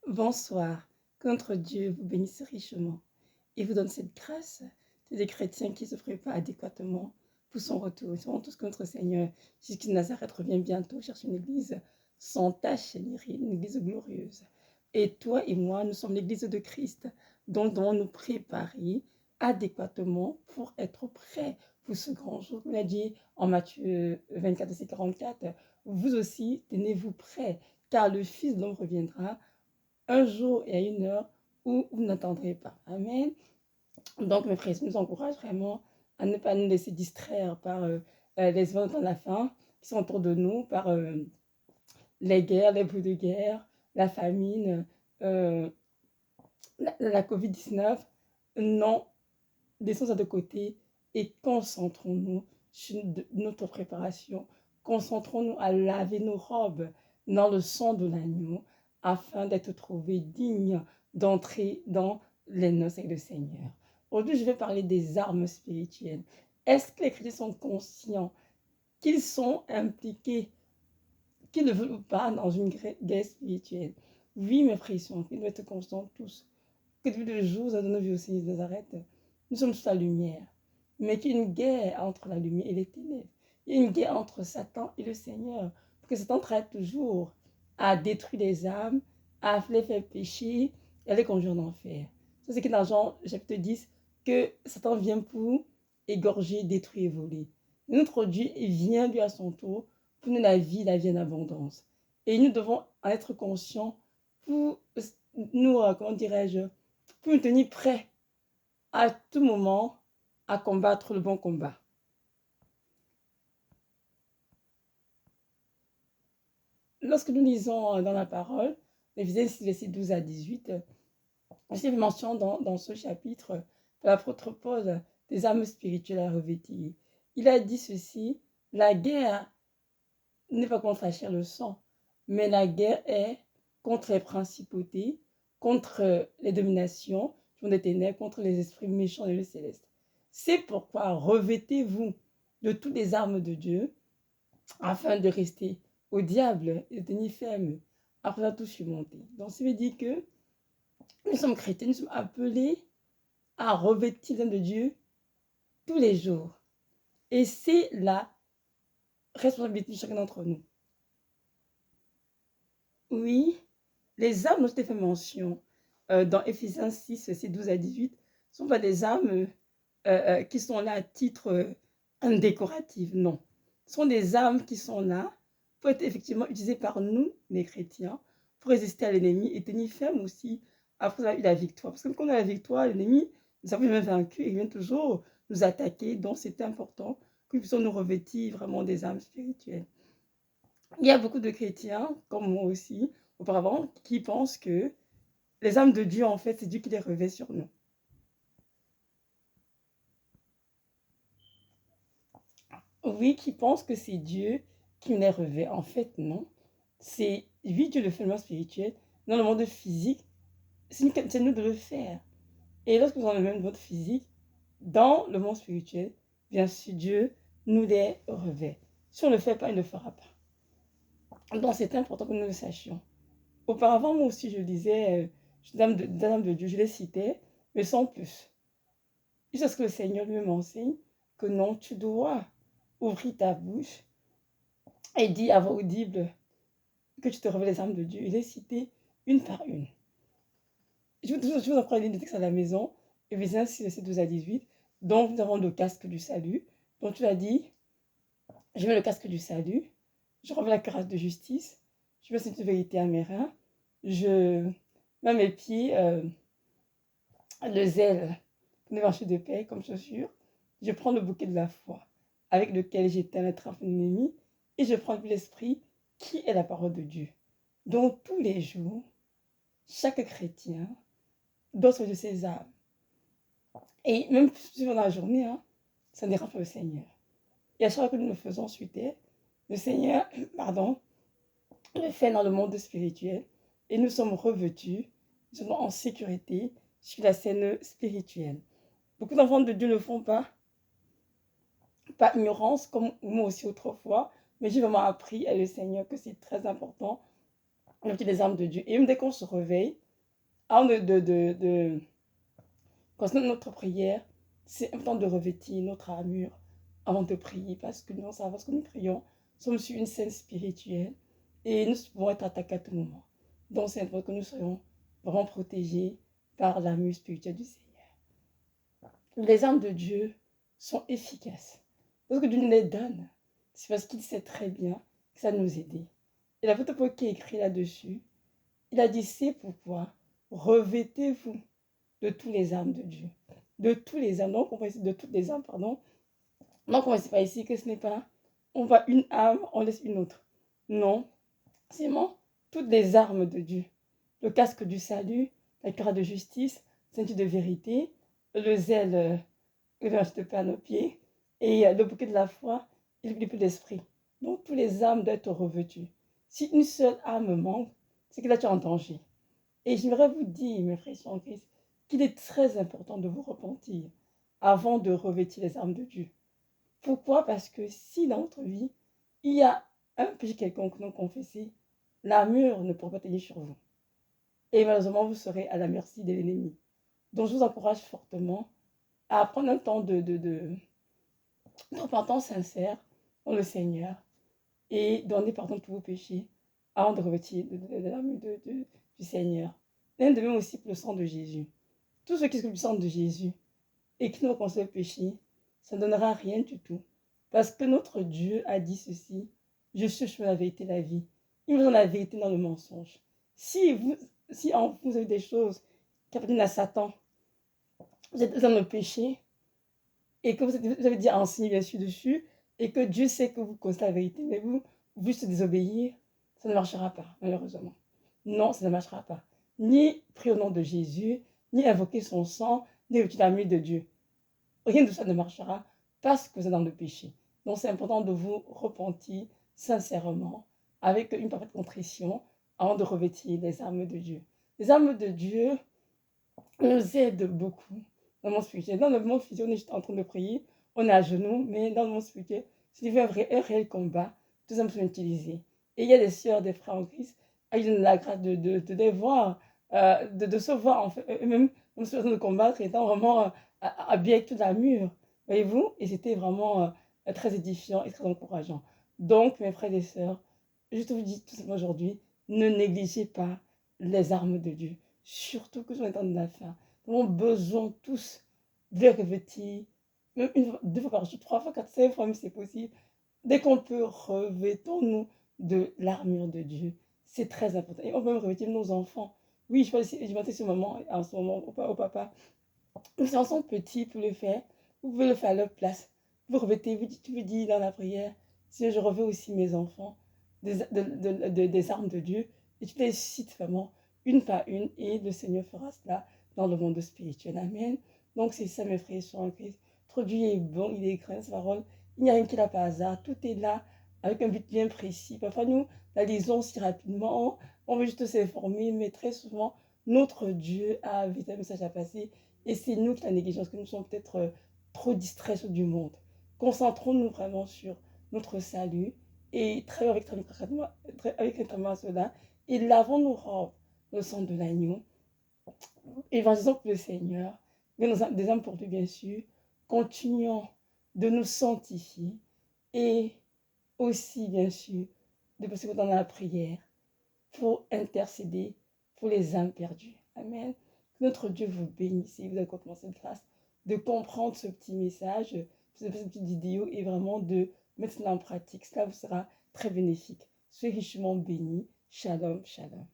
Bonsoir, que notre Dieu vous bénisse richement et vous donne cette grâce. C'est des chrétiens qui se préparent adéquatement pour son retour. Nous savons tous que notre Seigneur, Jésus de Nazareth, revient bientôt chercher une église sans tache ni ride, une église glorieuse. Et toi et moi, nous sommes l'église de Christ, dont nous devons nous préparer adéquatement pour être prêts pour ce grand jour. Il a dit en Matthieu 24, verset 44, vous aussi, tenez-vous prêts, car le Fils de l'homme reviendra un jour et à une heure où vous n'attendrez pas. Amen. Donc, mes frères, je nous encourage vraiment à ne pas nous laisser distraire par les événements de la fin qui sont autour de nous, par les guerres, les bruits de guerre, la famine, la COVID-19. Non, laissons ça de côté et concentrons-nous sur notre préparation. Concentrons-nous à laver nos robes dans le sang de l'agneau afin d'être trouvés dignes d'entrer dans les noces avec le Seigneur. Aujourd'hui, je vais parler des armes spirituelles. Est-ce que les chrétiens sont conscients qu'ils sont impliqués, qu'ils ne veulent pas, dans une guerre spirituelle? Oui, mes frères, ils doivent être conscients tous que depuis le jour où nous avons donné vie au Seigneur de Nazareth, nous sommes sous la lumière. Mais qu'il y a une guerre entre la lumière et les ténèbres. Il y a une guerre entre Satan et le Seigneur. Parce que Satan traite toujours à détruire les âmes, à les faire pécher et à les conduire en enfer. C'est ce qui est dans Jean chapitre 10, que Satan vient pour égorger, détruire et voler. Notre Dieu vient lui à son tour pour nous la vie en abondance. Et nous devons en être conscients pour nous, comment dirais-je, pour nous tenir prêts à tout moment à combattre le bon combat. Lorsque nous lisons dans la parole, Éphésiens 6, versets 12 à 18, il fait mention dans ce chapitre de l'apôtre Paul des armes spirituelles à revêtir. Il a dit ceci, la guerre n'est pas contre la chair et le sang, mais la guerre est contre les principautés, contre les dominations des ténèbres, contre les esprits méchants de le céleste. C'est pourquoi revêtez-vous de toutes les armes de Dieu afin de rester au diable et de tenir ferme après avoir tout surmonté. Donc, ça veut dire que nous sommes chrétiens, nous sommes appelés à revêtir l'âme de Dieu tous les jours. Et c'est la responsabilité de chacun d'entre nous. Oui, les armes dont je t'ai fait mention dans Éphésiens 6, versets 12 à 18, ne sont pas des armes qui sont là à titre décoratif, non. Ce sont des armes qui sont là pour être effectivement utilisées par nous, les chrétiens, pour résister à l'ennemi et tenir ferme aussi après avoir eu la victoire. Parce que quand on a la victoire, l'ennemi, nous avons jamais vaincu et il vient toujours nous attaquer. Donc, c'est important que nous puissions nous revêtir vraiment des armes spirituelles. Il y a beaucoup de chrétiens, comme moi aussi, auparavant, qui pensent que les armes de Dieu, en fait, c'est Dieu qui les revêt sur nous. Oui, qui pensent que c'est Dieu qui les revêt. En fait, non. C'est, oui, Dieu le fait le monde spirituel. Dans le monde physique, c'est nous de le faire. Et lorsque nous avons le monde physique, dans le monde spirituel, bien sûr, Dieu nous les revêt. Si on ne le fait pas, il ne le fera pas. Donc, c'est important que nous le sachions. Auparavant, moi aussi, je disais, dame de Dieu, je les citais, mais sans plus. Jusqu'à ce que le Seigneur lui m'enseigne que non, tu dois ouvrir ta bouche et dire à voix audible que tu te révèles les armes de Dieu. Il est cité une par une. Je vous en prendre des textes à la maison, Éphésiens 6, verset 12 à 18. Donc, nous avons le casque du salut. Donc, tu as dit, je mets le casque du salut, je revêts la cuirasse de justice, je mets cette vérité à mes reins, je mets mes pieds, le zèle, les marchés de paix comme chaussures, je prends le bouquet de la foi, avec lequel j'éteins la trame de l'ennemi, et je prends l'esprit qui est la parole de Dieu. Donc, tous les jours, chaque chrétien doit se de ses âmes. Et même durant la journée, ça dérange pas le Seigneur. Et à chaque fois que nous le faisons suite, le Seigneur, le fait dans le monde spirituel. Et nous sommes revêtus, nous sommes en sécurité sur la scène spirituelle. Beaucoup d'enfants de Dieu ne le font pas, par ignorance, comme moi aussi autrefois, mais j'ai vraiment appris à le Seigneur que c'est très important on revêtit les armes de Dieu. Et même dès qu'on se réveille, avant de continuer notre prière, c'est important de revêtir notre armure avant de prier, parce que nous savons que nous prions, nous sommes sur une scène spirituelle et nous pouvons être attaqués à tout moment. Donc c'est important que nous soyons vraiment protégés par l'armure spirituelle du Seigneur. Les armes de Dieu sont efficaces. Parce que Dieu nous les donne, c'est parce qu'il sait très bien que ça nous aide. Et l'apôtre Paul qui a écrit là-dessus, il a dit, c'est pourquoi revêtez-vous de tous les armes de Dieu. De tous les armes. Donc, on va essayer de toutes les armes, pardon. Donc, on ne sait pas ici que ce n'est pas, on va une arme, on laisse une autre. Non, c'est vraiment toutes les armes de Dieu. Le casque du salut, la cuirasse de justice, ceinture de vérité, le zèle que de paix à nos pieds, et le bouquet de la foi et l'épée d'esprit. Donc, toutes les armes doivent être revêtues. Si une seule arme manque, c'est que là, tu es en danger. Et j'aimerais vous dire, mes frères en Christ, qu'il est très important de vous repentir avant de revêtir les armes de Dieu. Pourquoi? Parce que si dans votre vie, il y a un péché quelconque non confessé, l'armure ne pourra pas tenir sur vous. Et malheureusement, vous serez à la merci de l'ennemi. Donc, je vous encourage fortement à prendre un temps de repentance sincère dans le Seigneur et donner pardon de tous vos péchés avant de revêtir l'armure du Seigneur. Même de même aussi pour le sang de Jésus. Tout ce qui est du sang de Jésus et qui nous reconcilie le péché, ça ne donnera rien du tout. Parce que notre Dieu a dit ceci, je suis le chemin, la vérité, la vie. Il vous donne la vérité dans le mensonge. Si en vous avez des choses qui appartiennent à Satan, vous êtes dans le péché, et que vous avez dit enseigner bien sûr dessus, et que Dieu sait que vous connaissez la vérité, mais vous juste désobéir, ça ne marchera pas, malheureusement. Non, ça ne marchera pas. Ni prier au nom de Jésus, ni invoquer son sang, ni revêtir l'armure de Dieu. Rien de ça ne marchera parce que vous êtes dans le péché. Donc c'est important de vous repentir sincèrement, avec une parfaite contrition, avant de revêtir les armes de Dieu. Les armes de Dieu nous aident beaucoup dans le monde spirituel. Dans le monde physique, on est juste en train de prier, on est à genoux, mais dans le monde spirituel, si tu veux un réel combat, tout ça peut utiliser. Et il y a des sœurs, des frères en Christ, qui ont la grâce de les voir, de se voir, en fait, eux-mêmes, en situation de combattre, étant vraiment habillés avec toute la mûre, voyez-vous, et c'était vraiment très édifiant et très encourageant. Donc, mes frères et sœurs, je te vous dis tout simplement aujourd'hui, ne négligez pas les armes de Dieu, surtout que sur les temps de la fin. Nous avons besoin tous de les revêtir, même une fois, 2 fois par jour, 3 fois, 4, 5 fois, mais c'est possible. Dès qu'on peut, revêtons-nous de l'armure de Dieu. C'est très important. Et on peut même revêtir nos enfants. Oui, je pense ce moment, en ce moment, au papa. Les enfants sont petits pour le faire. Vous pouvez le faire à leur place. Vous revêtez, tu vous dis dans la prière, si je revêts aussi mes enfants des armes de Dieu, et tu les cites vraiment une par une, et le Seigneur fera cela dans le monde spirituel. Amen. Donc c'est ça, mes frères en Christ. Trop Dieu est bon, il est grand, sa parole. Il n'y a rien qui n'a pas hasard. Tout est là avec un but bien précis. Parfois, nous la lisons si rapidement. On veut juste s'informer, mais très souvent, notre Dieu a un message à passer. Et c'est nous qui la négligeons, parce que nous sommes peut-être trop distraits du monde. Concentrons-nous vraiment sur notre salut et travaillons avec à cela. Et lavons nos robes au sang de l'agneau. Évangélisons pour le Seigneur. Mais des âmes pour Dieu, bien sûr. Continuons de nous sanctifier et aussi, bien sûr, de passer dans la prière pour intercéder pour les âmes perdues. Amen. Que notre Dieu vous bénisse et vous accorde cette grâce de comprendre ce petit message, cette petite vidéo et vraiment de mettre cela en pratique. Cela vous sera très bénéfique. Soyez richement bénis. Shalom, shalom.